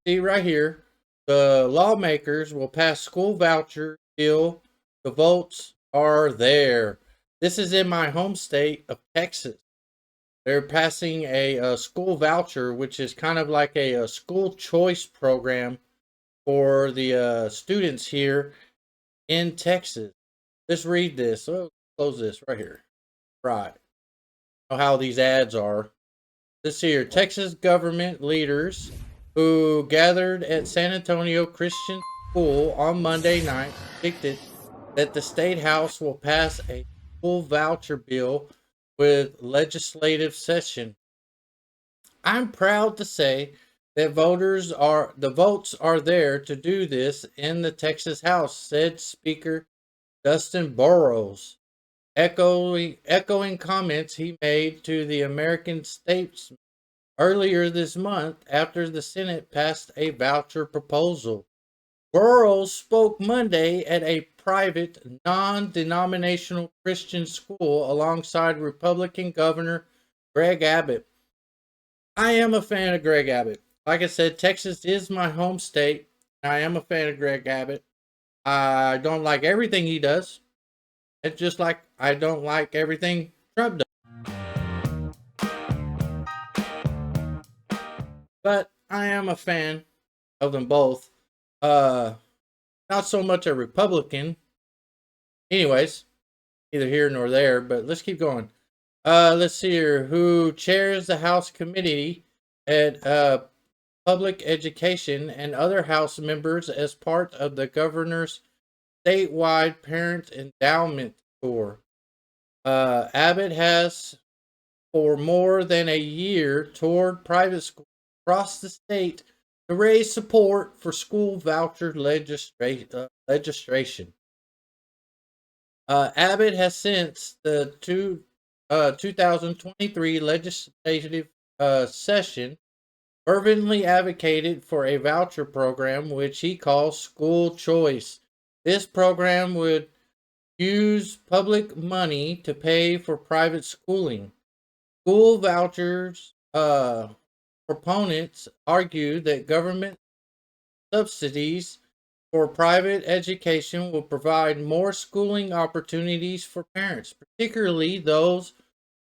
See right here, the lawmakers will pass school voucher bill. The votes are there. This is in my home state of Texas. They're passing a school voucher, which is kind of like a school choice program for the students here in Texas. Let's read this. Oh, close this right here. Right. Know how these ads are. This here, Texas government leaders who gathered at San Antonio Christian School on Monday night predicted that the state house will pass a school voucher bill with legislative session. I'm proud to say that the votes are there to do this in the Texas House, said Speaker Dustin Burrows, echoing comments he made to the American Statesman earlier this month after the Senate passed a voucher proposal. Burrows spoke Monday at a private, non denominational Christian school alongside Republican Governor Greg Abbott. I am a fan of Greg Abbott. Like I said, Texas is my home state. I am a fan of Greg Abbott. I don't like everything he does. It's just like I don't like everything Trump does. But I am a fan of them both. Uh, Not so much a Republican. Anyways, neither here nor there, but let's keep going. Let's see here. Who chairs the House Committee at Public Education and other House members as part of the governor's statewide parent endowment tour. Abbott has, for more than a year, toured private schools across the state to raise support for school voucher legislation. Abbott has since the 2023 legislative session fervently advocated for a voucher program which he calls school choice. This program would use public money to pay for private schooling. School vouchers proponents argue that government subsidies for private education will provide more schooling opportunities for parents, particularly those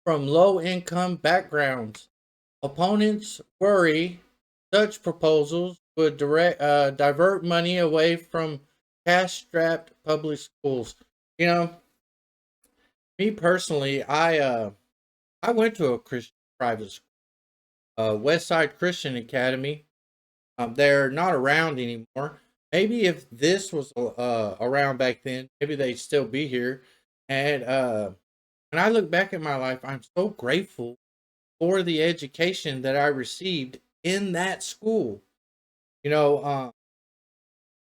from low income backgrounds. Opponents worry such proposals would divert money away from cash strapped public schools. You know, me personally, I went to a Christian private school, Westside Christian Academy. They're not around anymore. Maybe if this was around back then, maybe they'd still be here. And when I look back at my life, I'm so grateful for the education that I received in that school. You know,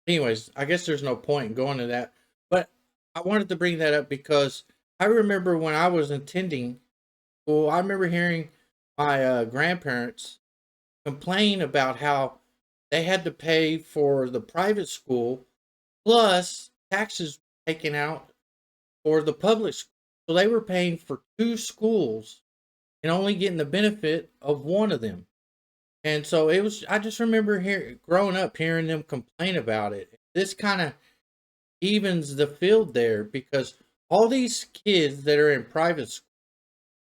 anyways, I guess there's no point in going to that. But I wanted to bring that up because I remember when I was attending school, I remember hearing my grandparents complain about how they had to pay for the private school plus taxes taken out for the public school. So they were paying for two schools and only getting the benefit of one of them. And so it was, I just remember growing up hearing them complain about it. This kind of evens the field there because all these kids that are in private school,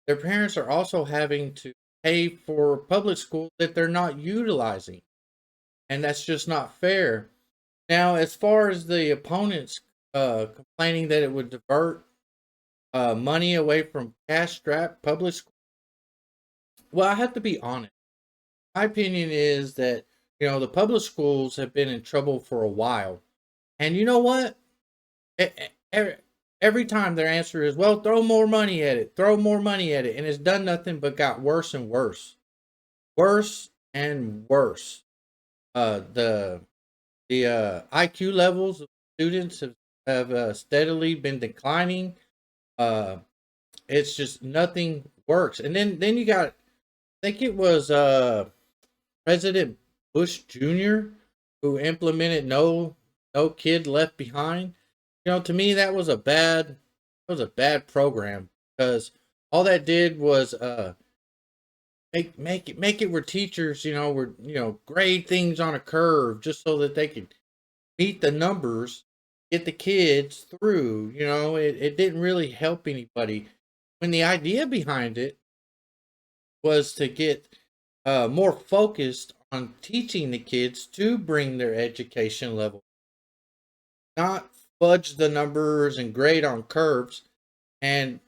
their parents are also having to pay for public school that they're not utilizing. And that's just not fair. Now, as far as the opponents complaining that it would divert money away from cash strapped public school, well, I have to be honest. My opinion is that, the public schools have been in trouble for a while. And you know what? E- Every time their answer is, well, throw more money at it, throw more money at it. And it's done nothing but got worse and worse. Worse and worse. The IQ levels of students have steadily been declining. Uh, it's just nothing works. And then you got, I think it was President Bush Jr. who implemented no kid left behind. To me that was a bad program because all that did was make it where teachers, were grade things on a curve just so that they could meet the numbers, get the kids through. It didn't really help anybody. When the idea behind it was to get more focused on teaching the kids to bring their education level, not fudge the numbers and grade on curves. And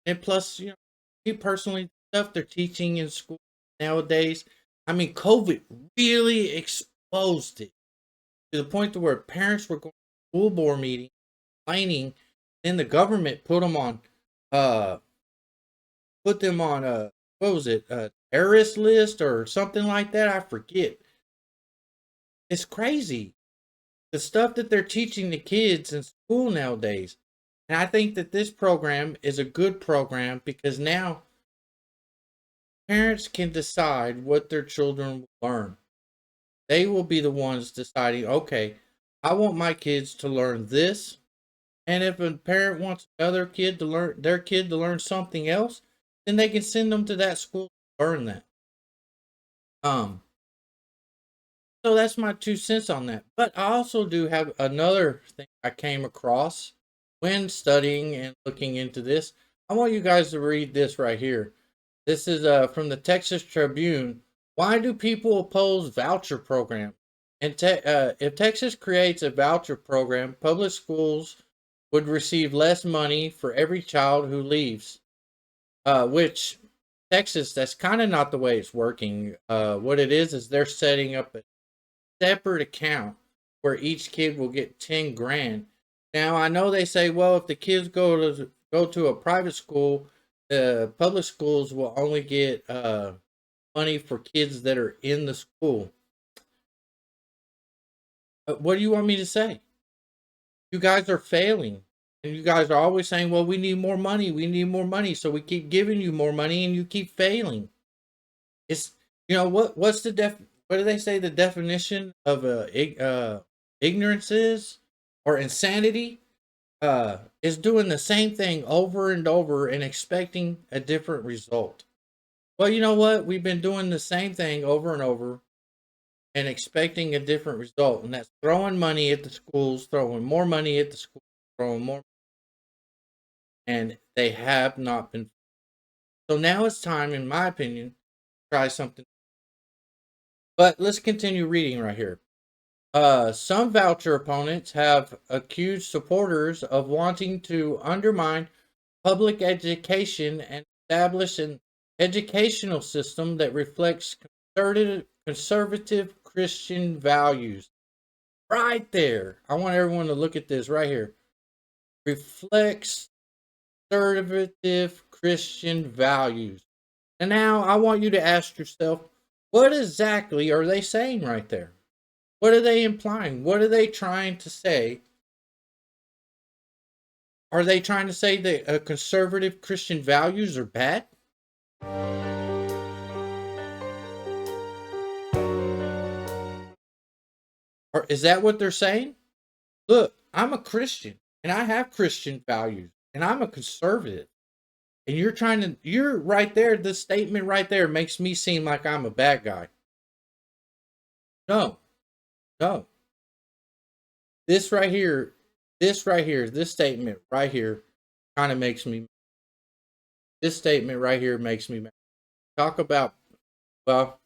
and plus, me personally, stuff they're teaching in school nowadays, I mean, COVID really exposed it to the point to where parents were going to school board meetings complaining. Then the government uh put them on a, what was it, a terrorist list or something like that. I forget. It's crazy the stuff that they're teaching the kids in school nowadays. And I think that this program is a good program because now parents can decide what their children will learn. They will be the ones deciding, okay, I want my kids to learn this. And if a parent wants another kid to learn, their kid to learn something else, then they can send them to that school to learn that. Um, so that's my 2 cents on that. But I also do have another thing I came across when studying and looking into this. I want you guys to read this right here. This is from the Texas Tribune. Why do people oppose voucher program? And if Texas creates a voucher program, public schools would receive less money for every child who leaves. Which Texas, that's kind of not the way it's working. What it is they're setting up a separate account where each kid will get 10 grand. Now I know they say, well, if the kids go to a private school, the public schools will only get money for kids that are in the school. What do you want me to say? You guys are failing. And you guys are always saying, well, we need more money. We need more money. So we keep giving you more money and you keep failing. It's, what's what do they say the definition of ignorance is, or insanity? Is doing the same thing over and over and expecting a different result. Well, you know what? We've been doing the same thing over and over and expecting a different result. And that's throwing money at the schools, throwing more money at the schools, throwing more. And they have not been. So now it's time, in my opinion, to try something. But let's continue reading right here. Some voucher opponents have accused supporters of wanting to undermine public education and establish an educational system that reflects conservative Christian values. Right there. I want everyone to look at this right here. Reflects conservative Christian values. And now I want you to ask yourself, what exactly are they saying right there? What are they implying? What are they trying to say? Are they trying to say that conservative Christian values are bad? Or is that what they're saying? Look, I'm a Christian and I have Christian values and I'm a conservative. And you're right there. The statement right there makes me seem like I'm a bad guy. No, no. This right here, this statement right here kind of makes me, this statement right here makes me mad. Talk about, well,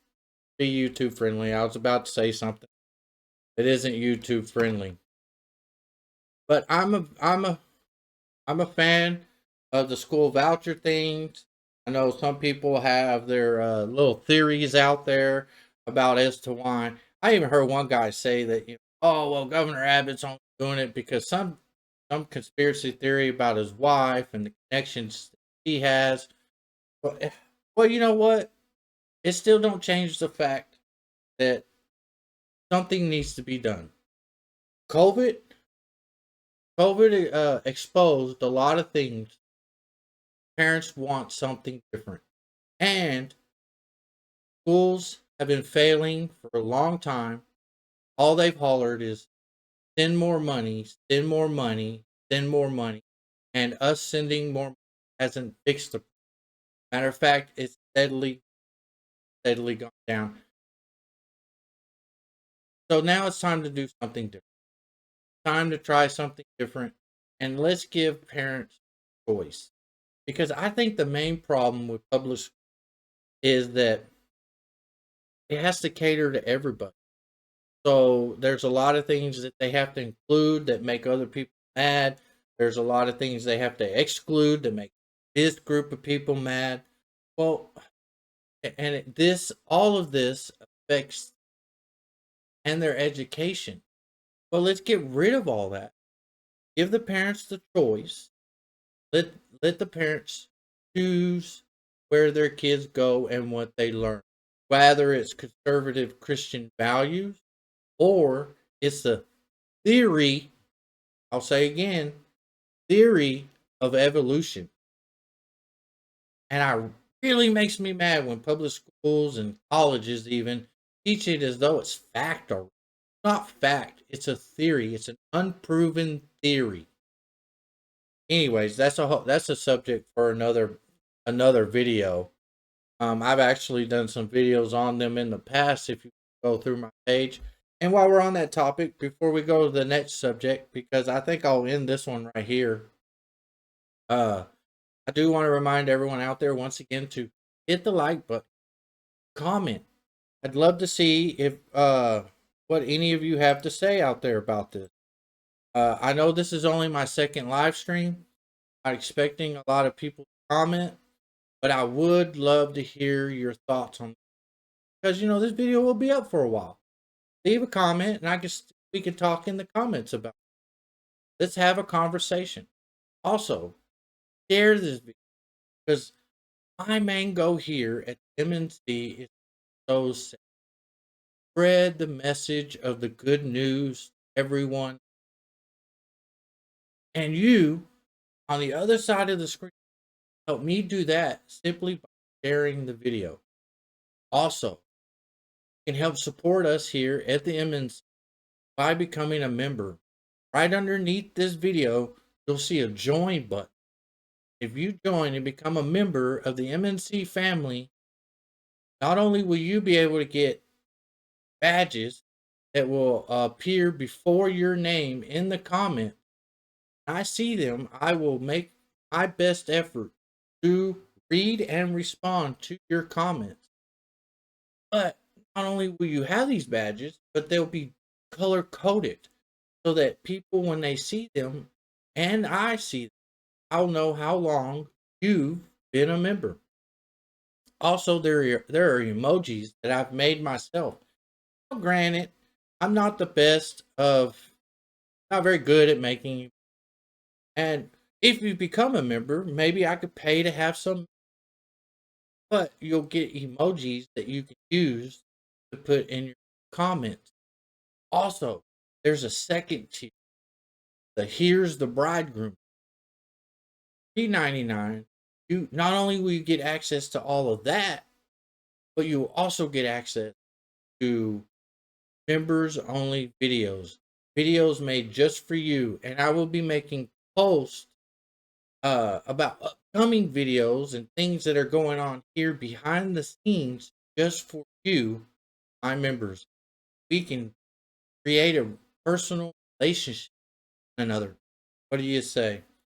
be YouTube friendly. I was about to say something that isn't YouTube friendly. But I'm a fan of the school voucher things. I know some people have their little theories out there about as to why. I even heard one guy say that, oh well, Governor Abbott's only doing it because some conspiracy theory about his wife and the connections he has. Well, you know what? It still don't change the fact that something needs to be done. COVID, COVID exposed a lot of things. Parents want something different. And schools have been failing for a long time. All they've hollered is send more money, send more money, send more money. And us sending more money hasn't fixed the. Matter of fact, it's steadily gone down. So now it's time to do something different. Time to try something different, and let's give parents choice. Because I think the main problem with public school is that it has to cater to everybody. So there's a lot of things that they have to include that make other people mad. There's a lot of things they have to exclude that make this group of people mad. Well, this all of this affects and their education. Well, let's get rid of all that. Give the parents the choice. Let let the parents choose where their kids go and what they learn. Whether it's conservative Christian values or it's the theory, I'll say again, theory of evolution. And I really makes me mad when public schools and colleges even teach it as though it's fact or not fact. It's a theory. It's an unproven theory. Anyways, that's a subject for another video. I've actually done some videos on them in the past. If you go through my page, and while we're on that topic, before we go to the next subject, because I think I'll end this one right here. I do want to remind everyone out there once again to hit the like button, comment. I'd love to see if what any of you have to say out there about this. I know this is only my second live stream. I'm expecting a lot of people to comment, but I would love to hear your thoughts on, because this video will be up for a while. Leave a comment, and we can talk in the comments about it. Let's have a conversation. Also, share this video, because my main goal here at MNC is so simple. Spread the message of the good news to everyone. And you, on the other side of the screen, help me do that simply by sharing the video. Also, you can help support us here at the MNC by becoming a member. Right underneath this video, you'll see a join button. If you join and become a member of the MNC family, not only will you be able to get badges that will appear before your name in the comment, I see them, I will make my best effort to read and respond to your comments. But not only will you have these badges, but they'll be color coded so that people, when they see them and I see them, I'll know how long you've been a member. Also, there are emojis that I've made myself. Now, granted, I'm not the best of, not very good at making. And if you become a member, maybe I could pay to have some, but you'll get emojis that you can use to put in your comments. Also, there's a second tier. The Here's the Bridegroom. $3.99. You not only will you get access to all of that, but you will also get access to members only videos made just for you. And I will be making posts about upcoming videos and things that are going on here behind the scenes just for you, my members. We can create a personal relationship with another. What do you say?